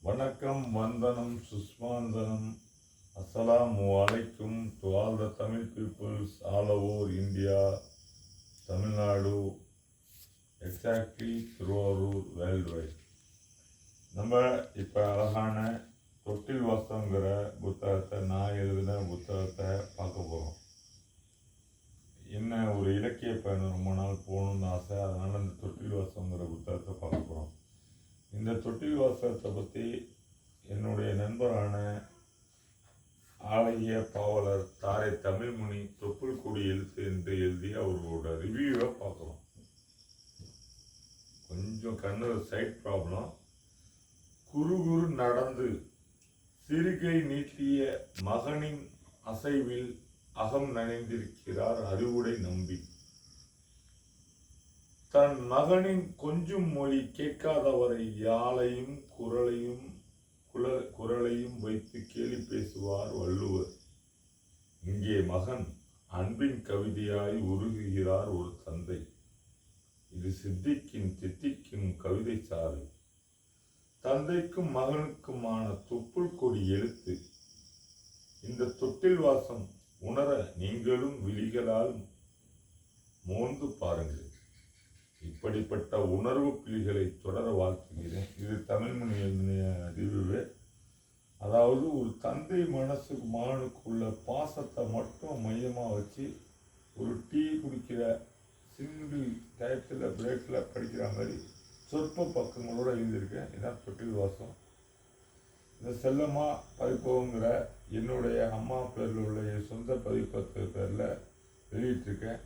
வணக்கம், வந்தனம், சுஸ்மாந்தனம், அஸ்ஸலாமு அலைக்கும் to all the Tamil peoples all over India, Tamil Nadu, exactly throughout worldwide. நம்ம இப்போ அழகான தொட்டில் வாசங்கிற புத்தகத்தை நான் எழுதின புத்தகத்தை பார்க்க போகிறோம். என்ன ஒரு இலக்கிய பயணம் ரொம்ப நாள் போகணுன்னு ஆசை, அதனால் இந்த தொட்டில் வாசங்கிற புத்தகத்தை பார்க்க போகிறோம். இந்த தொட்டில் வாசகத்தை பற்றி என்னுடைய நண்பரான ஆலய பாவலர் தாரை தமிழ்மணி தொப்புள் கொடி எழுத்து என்று எழுதி அவர்களோட ரிவ்யூவை பார்க்குறோம். கொஞ்சம் கண்ணு சைட் ப்ராப்ளம். குறுகுறு நடந்து சிறுகை நீட்டிய மகனின் அசைவில் அகம் நனைந்திருக்கிறார் அறிவுடை நம்பி. தன் மகனின் கொஞ்சம் மொழி கேட்காதவரை யாழையும் குரலையும் வைத்து கேலி பேசுவார் வள்ளுவர். இங்கே மகன் அன்பின் கவிதையாய் உருகுகிறார் ஒரு தந்தை. இது சித்திக்கும் தித்திக்கும் கவிதை சாறு. தந்தைக்கும் மகனுக்குமான தொப்புள் கொடி எழுத்து. இந்த தொட்டில் வாசம் உணர நீங்களும் விழிகளால் மோந்து பாருங்கள். இப்படிப்பட்ட உணர்வு புலிகளை தொடர வாழ்த்துகிறேன். இது தமிழ்மொழி அறிவுவே. அதாவது ஒரு தந்தை மகனுக்குள்ள பாசத்தை மட்டும் மையமாக வச்சு ஒரு டீ குடிக்கிற சிங்கிள் டயத்தில் பிரேக்கில் படிக்கிற மாதிரி சொற்ப பக்கங்களோடு எழுதியிருக்கேன். இதான் தொட்டில் வாசம். இந்த செல்லம்மா பதிப்பகங்கிற என்னுடைய அம்மா பேரில் உள்ள என் சொந்த பதிப்பத்து பேரில் வெளியிட்டிருக்கேன்.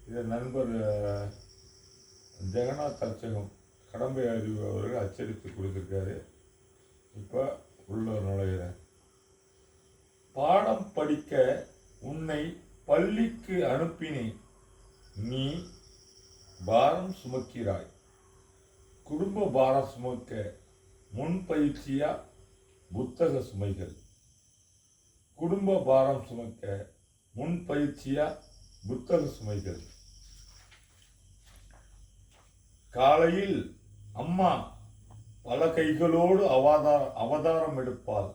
இதை நண்பர் ஜெகநாத் தர்ச்சகம் கடம்பை அறிவு அவர்கள் அச்சடித்து கொடுத்துருக்காரு. இப்போ உள்ள நுழைகிறேன். பாடம் படிக்க உன்னை பள்ளிக்கு அனுப்பினேன், நீ பாரம் சுமக்கிறாய். குடும்ப பாரம் சுமக்க முன் பயிற்சியா புத்தக சுமைகள். குடும்ப பாரம் சுமக்க முன் பயிற்சியா புத்தக சுமைகள். காலையில் அம்மா பல கைகளோடு அவதாரம் எடுப்பாள்.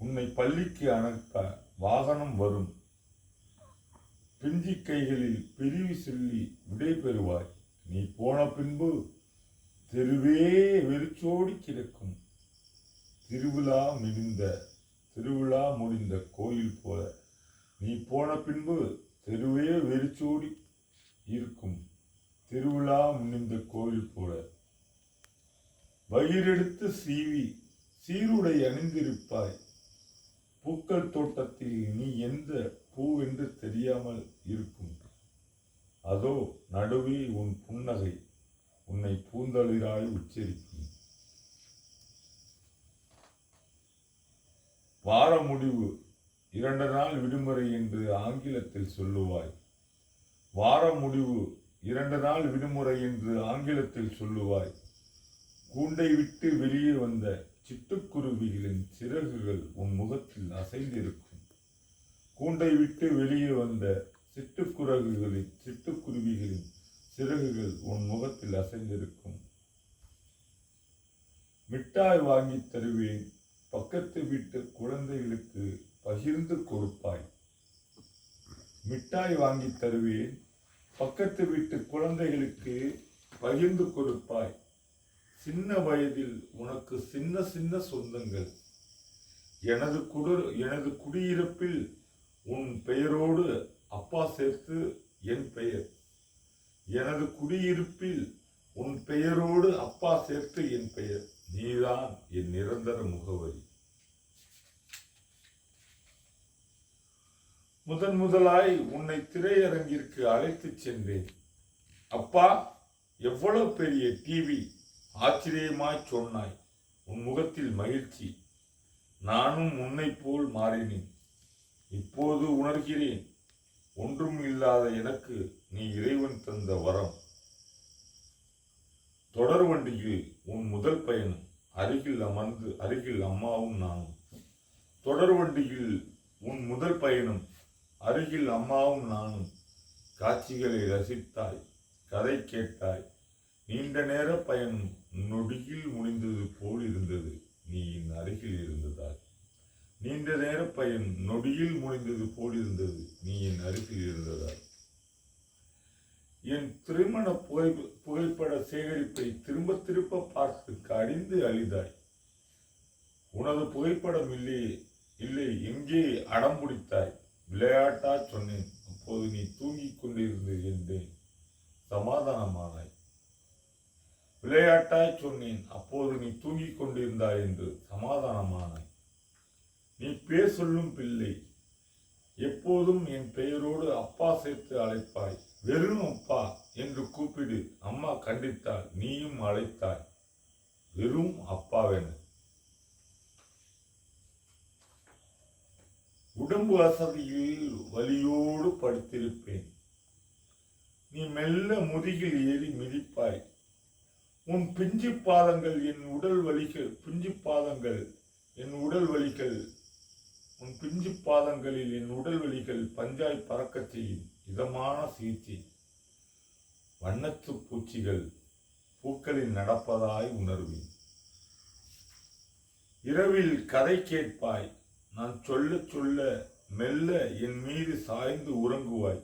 உன்னை பள்ளிக்கு அனுப்ப வாகனம் வரும். பிஞ்சி கைகளில் பிரிவு சொல்லி விடை பெறுவாய். நீ போன பின்பு தெருவே வெறிச்சோடி கிடக்கும். திருவிழா முடிந்த கோயில் போல நீ போன பின்பு தெருவே வெறிச்சோடி இருக்கும். திருவிழா முடிந்த கோயில் போல வயிறெடுத்து சீவி சீருடை அணிந்திருப்பாய். பூக்கள் தோட்டத்தில் நீ எந்த பூவென்று தெரியாமல் இருக்கும். அதோ நடுவே உன் புன்னகை உன்னை பூந்தளிராய் உச்சரிக்கும். வார முடிவு 2 நாள் விடுமுறை என்று ஆங்கிலத்தில் சொல்லுவாய். வார முடிவு 2 நாள் விடுமுறை என்று ஆங்கிலத்தில் சொல்லுவாய். கூண்டை விட்டு வெளியே வந்த சிட்டுக்குருவிகளின் சிறகுகள் உன் முகத்தில் அசைந்திருக்கும். கூண்டை விட்டு வெளியே வந்த சிட்டுக்குருவிகளின் சிறகுகள் உன் முகத்தில் அசைந்திருக்கும். மிட்டாய் வாங்கி தருவேன், பக்கத்து வீட்டு குழந்தைகளுக்கு பகிர்ந்து கொடுப்பாய். மிட்டாய் வாங்கி தருவேன், பக்கத்து வீட்டு குழந்தைகளுக்கு பகிர்ந்து கொடுப்பாய். சின்ன வயதில் உனக்கு சின்ன சின்ன சொந்தங்கள். எனது குடியிருப்பில் உன் பெயரோடு அப்பா சேர்த்து என் பெயர். எனது குடியிருப்பில் உன் பெயரோடு அப்பா சேர்த்து என் பெயர். நீதான் என் நிரந்தர முகவரி. முதலாய் உன்னை திரையரங்கிற்கு அழைத்துச் சென்றேன். அப்பா, எவ்வளவு பெரிய டிவி! ஆச்சரியமாய் சொன்னாய். உன் முகத்தில் மகிழ்ச்சி. நானும் உன்னை போல் மாறினேன். இப்போது உணர்கிறேன், ஒன்றும் இல்லாத எனக்கு நீ இறைவன் தந்த வரம். தொடர் வண்டியில் உன் முதல் பயணம். அருகில் அம்மாவும் நானும். தொடர் வண்டியில் உன் முதல் பயணம். அருகில் அம்மாவும் நானும். காட்சிகளை ரசித்தாய், கதை கேட்டாய். நீண்ட நேர பயணம் நொடியில் முடிந்தது போல் இருந்தது. நீ நீண்ட நேர பயன் நொடியில் முடிந்தது போலிருந்தது நீ என் அருகில் இருந்ததால். என் திருமண புகைப்பட சேகரிப்பை திரும்ப திரும்ப பார்த்து கடிந்து அழிதாய். உனது புகைப்படம் இல்லை எங்கே அடம் பிடித்தாய். விளையாட்டா சொன்னேன், அப்போது நீ தூங்கிக் கொண்டிருந்து என்றேன், சமாதானமானாய். விளையாட்டாய் சொன்னேன், அப்போது நீ தூங்கிக் கொண்டிருந்தாய் என்று சமாதானமானாய். நீ பேர் சொல்லும் பிள்ளை, எப்போதும் என் பெயரோடு அப்பா சேர்த்து அழைப்பாய். வெறும் அப்பா என்று கூப்பிடு, அம்மா கண்டித்தாள், நீயும் அழைத்தாய். வெறும் அப்பாவென. உடம்பு அசதியில் வலியோடு படுத்திருப்பேன். நீ மெல்ல முதுகில் ஏறி மிதிப்பாய். உன் பிஞ்சு பாதங்கள் என் உடல் வலிகள் உன் பிஞ்சு பாதங்களில் என் உடல் வலிகள் பஞ்சாய் பறக்கச் செய்யும் இதமான சிகிச்சை. வண்ணத்து பூச்சிகள் பூக்களில் நடப்பதாய் உணர்வேன். இரவில் கதை கேட்பாய். நான் சொல்ல சொல்ல மெல்ல என் மீது சாய்ந்து உறங்குவாய்.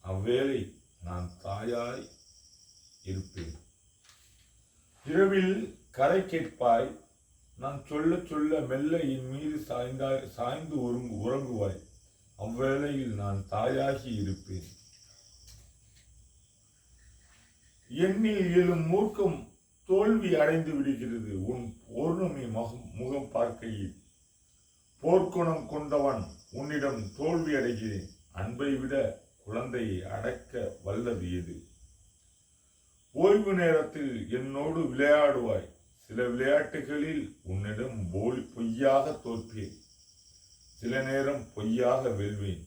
அவ்வேளை நான் தாயாய் இருப்பேன். இரவில் கதை கேட்பாய். நான் சொல்ல சொல்ல மெல்ல என் மீது சாய்ந்து உறங்குவாய். அவ்வேளையில் நான் தாயாகி இருப்பேன். எண்ணில் எழும் மூர்க்கம் தோல்வி அடைந்து விடுகிறது உன் பௌர்ணமி முகம் பார்க்கையில். போர்க்குணம் கொண்டவன் உன்னிடம் தோல்வி அடைகிறேன். அன்பை விட குழந்தையை அடக்க வல்லது எது? ஓய்வு நேரத்தில் என்னோடு விளையாடுவாய். சில விளையாட்டுகளில் உன்னிடம் பொய்யாக தோற்பேன். சில நேரம் பொய்யாக வெல்வேன்.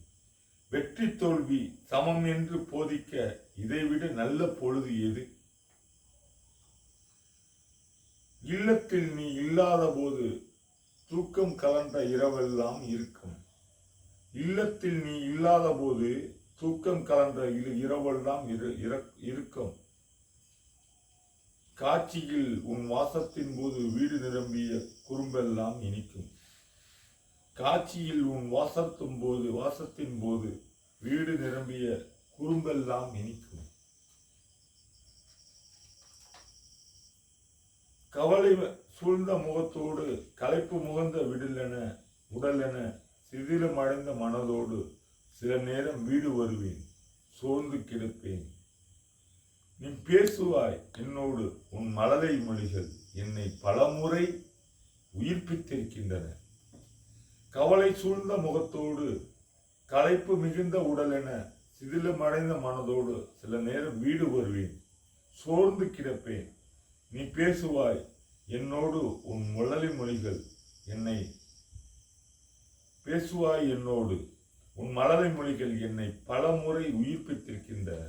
வெற்றி தோல்வி சமம் என்று போதிக்க இதைவிட நல்ல பொழுது எது? இல்லத்தில் நீ இல்லாத போது தூக்கம் கலந்த இரவெல்லாம் இருக்கும். இல்லத்தில் நீ இல்லாத போது தூக்கம் கலந்த இரவெல்லாம் இருக்கும். காட்சியில் உன் வாசத்தின் போது வீடு நிரம்பிய குறும்பெல்லாம் இனிக்கும். காட்சியில் உன் வாசத்தின் போது வீடு நிரம்பிய குறும்பெல்லாம் இனிக்கும். கவலை சூழ்ந்த முகத்தோடு களைப்பு முகந்த உடலென சிதிலம் அடைந்த மனதோடு சில நேரம் வீடு வருவேன். சோர்ந்து கிடப்பேன். நீ பேசுவாய் என்னோடு. உன் மழலை மொழிகள் என்னை பலமுறை உயிர்ப்பித்திருக்கின்றன. கவலை சூழ்ந்த முகத்தோடு களைப்பு மிகுந்த உடலென சிதிலமடைந்த மனதோடு சில நேரம் வீடு வருவேன். சோர்ந்து கிடப்பேன். நீ பேசுவாய் என்னோடு. உன் மழலை மொழிகள் என்னை உன் மழலை மொழிகள் என்னை பலமுறை உயிர்ப்பித்திருக்கின்றன.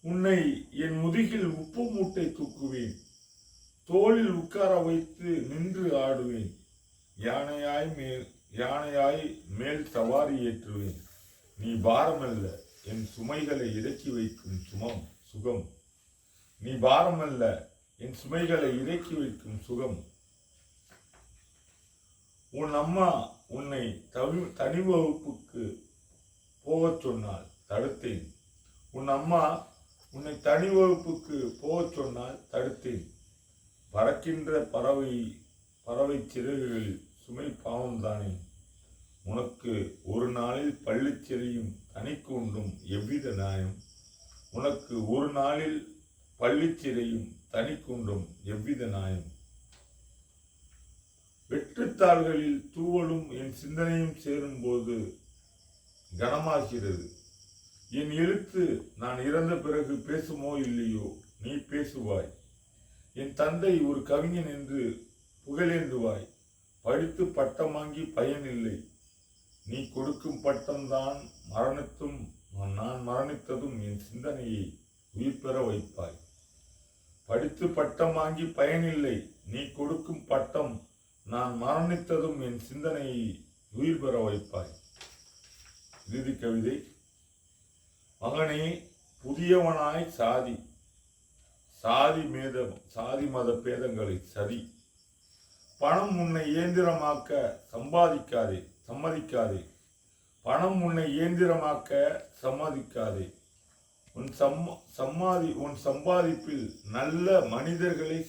உன்னை என் முதுகில் உப்பு மூட்டை தூக்குவேன். தோளில் உட்கார வைத்து நின்று ஆடுவேன். யானையாய் மேல் சவாரி ஏற்றுவேன். நீ பாரமல்ல, என் சுமைகளை இறக்கி வைக்கும் சுகம். நீ பாரமல்ல, என் சுமைகளை இறக்கி வைக்கும் சுகம். உன் அம்மா உன்னை தனி வகுப்புக்கு போகச் சொன்னால் தடுத்தேன். உன் அம்மா உன்னை தனி வகுப்புக்கு போகச் சொன்னால் தடுத்தேன். பறக்கின்ற பறவை சிறகுகளில் சுமை பாவம்தானே. உனக்கு ஒரு நாளில் பள்ளிச் சிறையும் தனிக்கு உண்டும் எவ்வித நியாயம்? உனக்கு ஒரு நாளில் பள்ளிச் சிறையும் தனிக்குண்டும் எவ்வித நியாயம்? வெற்றுத்தாள்களில் தூவலும் என் சிந்தனையும் சேரும் போது கனமாகிறது. என் எழுத்து நான் இறந்த பிறகு பேசுமோ இல்லையோ, நீ பேசுவாய். என் தந்தை ஒரு கவிஞன் என்று புகழேந்துவாய். படித்து பட்டம் வாங்கி பயனில்லை. நீ கொடுக்கும் பட்டம்தான் நான் மரணித்ததும் என் சிந்தனையை உயிர் பெற வைப்பாய். படித்து பட்டம் வாங்கி பயனில்லை. நீ கொடுக்கும் பட்டம் நான் மரணித்ததும் என் சிந்தனையை உயிர் பெற வைப்பாய். இறுதி கவிதை. மகனே, புதியவனாய் சாதி மத பேதங்களை சதி. பணம் உன்னை இயந்திரமாக்க சம்மதிக்காதே. பணம் உன்னை இயந்திரமாக்க சம்மதிக்காதே. உன் சம்பாதிப்பில் நல்ல மனிதர்களை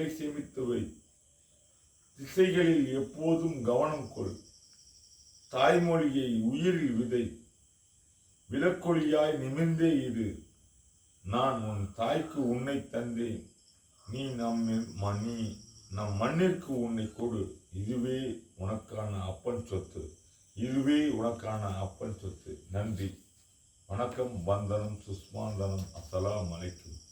சேமித்து வை. திசைகளில் எப்போதும் கவனம் கொள். தாய்மொழியை உயிரில் விதை. விளக்கொளியாய் நிமிர்ந்தே இரு. நான் உன் தாய்க்கு உன்னை தந்தேன். நீ நம் மண்ணிற்கு உன்னை கொடு. இதுவே உனக்கான அப்பன் சொத்து. நன்றி. வணக்கம். வந்தனம். சுஸ்மாந்தனம். அஸ்ஸலாமு அலைக்கும்.